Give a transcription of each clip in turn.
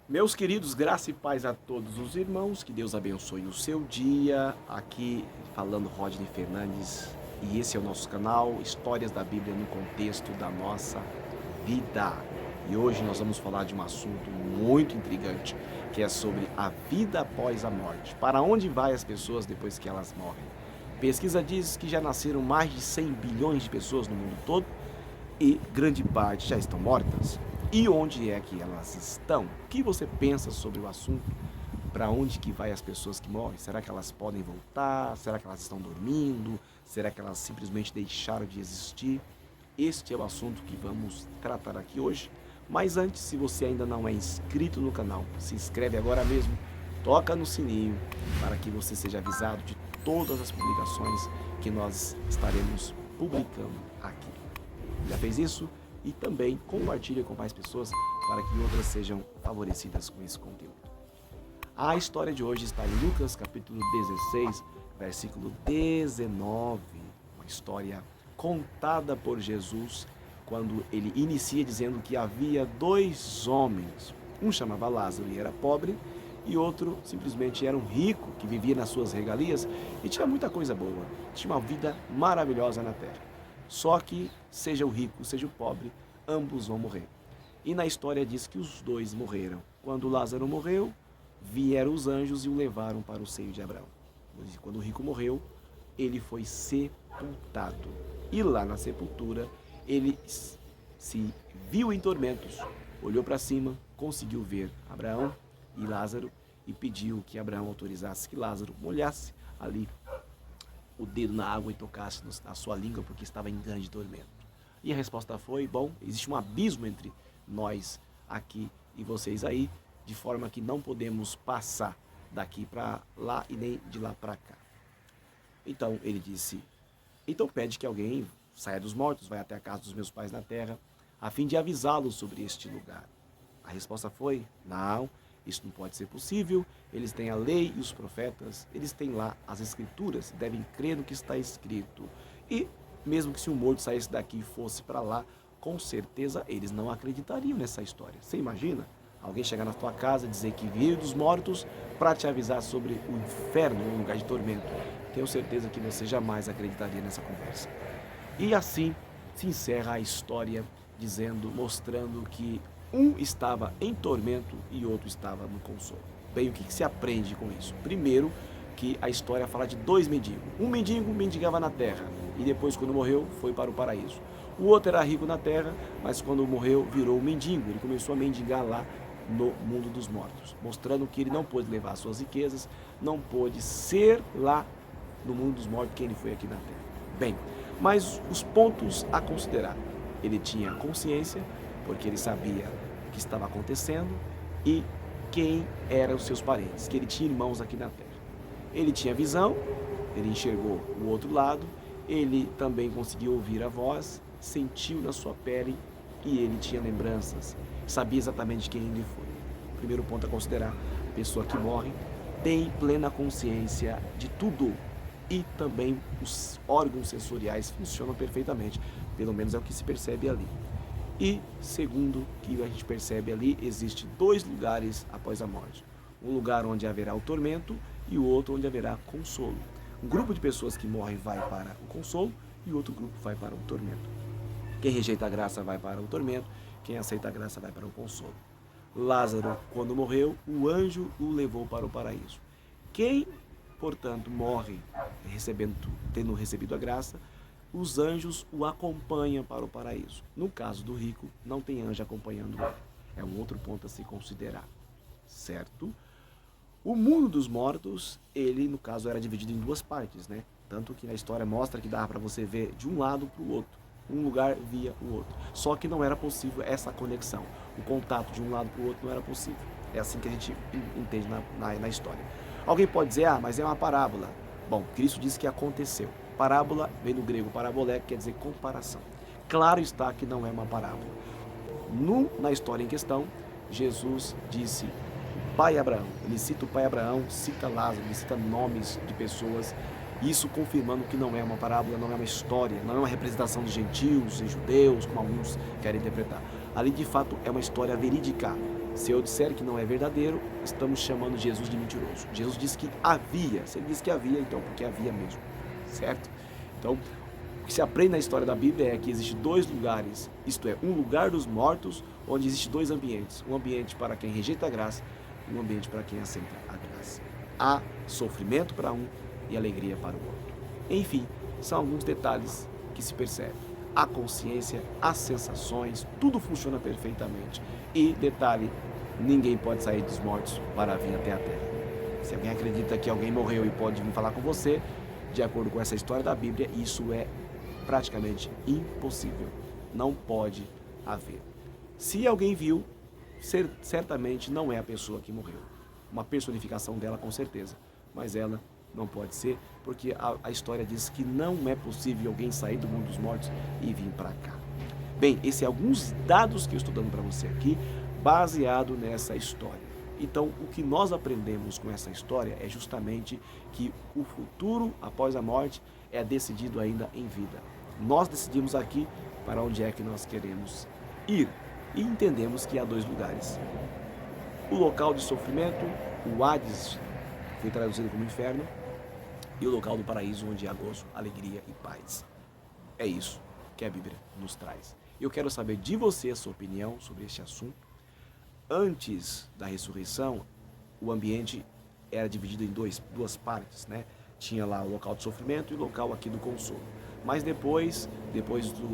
Meus queridos, graça e paz a todos os irmãos, que Deus abençoe o seu dia. Aqui falando Rodney Fernandes, e esse é o nosso canal Histórias da Bíblia no Contexto da Nossa Vida. E hoje nós vamos falar de um assunto muito intrigante, que é sobre a vida após a morte. Para onde vai as pessoas depois que elas morrem? Pesquisa diz que já nasceram mais de 100 bilhões de pessoas no mundo todo e grande parte já estão mortas. E onde é que elas estão? O que você pensa sobre o assunto? Para onde que vai as pessoas que morrem? Será que elas podem voltar? Será que elas estão dormindo? Será que elas simplesmente deixaram de existir? Este é o assunto que vamos tratar aqui hoje. Mas antes, se você ainda não é inscrito no canal, se inscreve agora mesmo, toca no sininho para que você seja avisado de todas as publicações que nós estaremos publicando aqui. Já fez isso? E também compartilha com mais pessoas para que outras sejam favorecidas com esse conteúdo. A história de hoje está em Lucas capítulo 16, versículo 19. Uma história contada por Jesus quando ele inicia dizendo que havia dois homens. Um chamava Lázaro e era pobre, e outro simplesmente era um rico que vivia nas suas regalias e tinha muita coisa boa. Tinha uma vida maravilhosa na terra. Só que, seja o rico, seja o pobre, ambos vão morrer. E na história diz que os dois morreram. Quando Lázaro morreu, vieram os anjos e o levaram para o seio de Abraão. Quando o rico morreu, ele foi sepultado. E lá na sepultura, ele se viu em tormentos, olhou para cima, conseguiu ver Abraão e Lázaro e pediu que Abraão autorizasse que Lázaro molhasse ali o dedo na água e tocasse na sua língua, porque estava em grande tormento. E a resposta foi: bom, existe um abismo entre nós aqui e vocês aí, de forma que não podemos passar daqui para lá e nem de lá para cá. Então ele disse: então pede que alguém saia dos mortos, vai até a casa dos meus pais na terra, a fim de avisá-los sobre este lugar. A resposta foi: não, isso não pode ser possível. Eles têm a lei e os profetas, eles têm lá as escrituras, devem crer no que está escrito. E mesmo que se um morto saísse daqui e fosse para lá, com certeza eles não acreditariam nessa história. Você imagina alguém chegar na tua casa e dizer que veio dos mortos para te avisar sobre o inferno, um lugar de tormento? Tenho certeza que você jamais acreditaria nessa conversa. E assim se encerra a história, mostrando que um estava em tormento e outro estava no consolo. Bem, o que se aprende com isso? Primeiro, que a história fala de dois mendigos. Um mendigo mendigava na terra e depois, quando morreu, foi para o paraíso. O outro era rico na terra, mas quando morreu, virou mendigo. Ele começou a mendigar lá no mundo dos mortos, mostrando que ele não pôde levar suas riquezas, não pôde ser lá no mundo dos mortos quem ele foi aqui na terra. Bem, mas os pontos a considerar: ele tinha consciência, porque ele sabia o que estava acontecendo e quem eram os seus parentes, que ele tinha irmãos aqui na terra. Ele tinha visão, ele enxergou o outro lado, ele também conseguiu ouvir a voz, sentiu na sua pele e ele tinha lembranças, sabia exatamente quem ele foi. Primeiro ponto a considerar: a pessoa que morre tem plena consciência de tudo e também os órgãos sensoriais funcionam perfeitamente, pelo menos é o que se percebe ali. E segundo que a gente percebe ali, existe dois lugares após a morte. Um lugar onde haverá o tormento e o outro onde haverá consolo. Um grupo de pessoas que morrem vai para o consolo e outro grupo vai para o tormento. Quem rejeita a graça vai para o tormento, quem aceita a graça vai para o consolo. Lázaro, quando morreu, o anjo o levou para o paraíso. Quem, portanto, morre tendo recebido a graça, os anjos o acompanham para o paraíso. No caso do rico, não tem anjo acompanhando ele. É um outro ponto a se considerar, certo? O mundo dos mortos, ele, no caso, era dividido em duas partes, né? Tanto que na história mostra que dava para você ver de um lado para o outro. Um lugar via o outro. Só que não era possível essa conexão. O contato de um lado para o outro não era possível. É assim que a gente entende na história. Alguém pode dizer: ah, mas é uma parábola. Bom, Cristo disse que aconteceu. Parábola vem do grego parabolé, que quer dizer comparação. Claro está que não é uma parábola. Na história em questão, Jesus disse: pai Abraão. Ele cita o pai Abraão, cita Lázaro, ele cita nomes de pessoas Isso confirmando que não é uma parábola, não é uma história, não é uma representação de gentios e judeus, como alguns querem interpretar. Ali, de fato, é uma história verídica. Se eu disser que não é verdadeiro, estamos chamando Jesus de mentiroso. Jesus disse que havia. Se ele disse que havia, então porque havia mesmo. Certo? Então, o que se aprende na história da Bíblia é que existem dois lugares, isto é, um lugar dos mortos, onde existem dois ambientes. Um ambiente para quem rejeita a graça e um ambiente para quem aceita a graça. Há sofrimento para um e alegria para o outro. Enfim, são alguns detalhes que se percebem. A consciência, as sensações, tudo funciona perfeitamente. E, detalhe, ninguém pode sair dos mortos para vir até a terra. Se alguém acredita que alguém morreu e pode vir falar com você, de acordo com essa história da Bíblia, isso é praticamente impossível. Não pode haver. Se alguém viu, certamente não é a pessoa que morreu. Uma personificação dela, com certeza. Mas ela não pode ser, porque a história diz que não é possível alguém sair do mundo dos mortos e vir para cá. Bem, esses são alguns dados que eu estou dando para você aqui, baseado nessa história. Então, o que nós aprendemos com essa história é justamente que o futuro após a morte é decidido ainda em vida. Nós decidimos aqui para onde é que nós queremos ir e entendemos que há dois lugares. O local de sofrimento, o Hades, foi traduzido como inferno, e o local do paraíso, onde há gozo, alegria e paz. É isso que a Bíblia nos traz. Eu quero saber de você a sua opinião sobre este assunto. Antes da ressurreição, o ambiente era dividido em duas partes, né? Tinha lá o local de sofrimento e o local aqui do consolo. Mas depois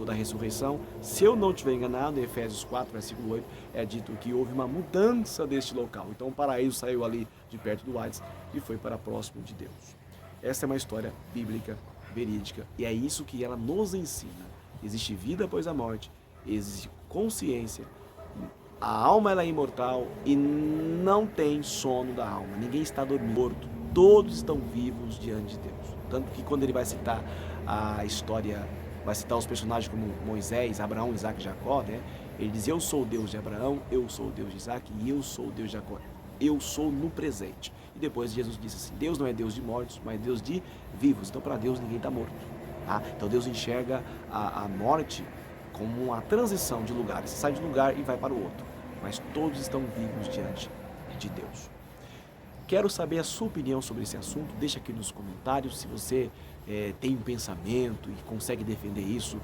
da ressurreição, se eu não estiver enganado, em Efésios 4, versículo 8, é dito que houve uma mudança deste local. Então o paraíso saiu ali de perto do Hades e foi para próximo de Deus. Essa é uma história bíblica, verídica, e é isso que ela nos ensina. Existe vida após a morte, existe consciência, a alma ela é imortal e não tem sono da alma. Ninguém está dormindo, todos estão vivos diante de Deus. Tanto que quando ele vai citar a história, vai citar os personagens como Moisés, Abraão, Isaac e Jacó, né? Ele diz, eu sou o Deus de Abraão, eu sou o Deus de Isaac e eu sou o Deus de Jacó. Eu sou no presente. E depois Jesus disse assim, Deus não é Deus de mortos, mas Deus de vivos. Então para Deus ninguém está morto. Tá? Então Deus enxerga a morte como uma transição de lugares. Você sai de um lugar e vai para o outro. Mas todos estão vivos diante de Deus. Quero saber a sua opinião sobre esse assunto. Deixa aqui nos comentários se você tem um pensamento e consegue defender isso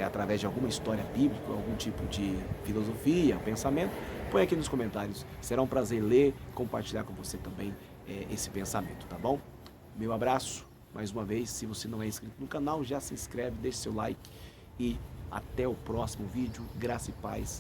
através de alguma história bíblica, algum tipo de filosofia, pensamento. Põe aqui nos comentários. Será um prazer ler, compartilhar com você também esse pensamento, tá bom? Meu abraço. Mais uma vez, se você não é inscrito no canal, já se inscreve, deixe seu like e até o próximo vídeo. Graça e paz.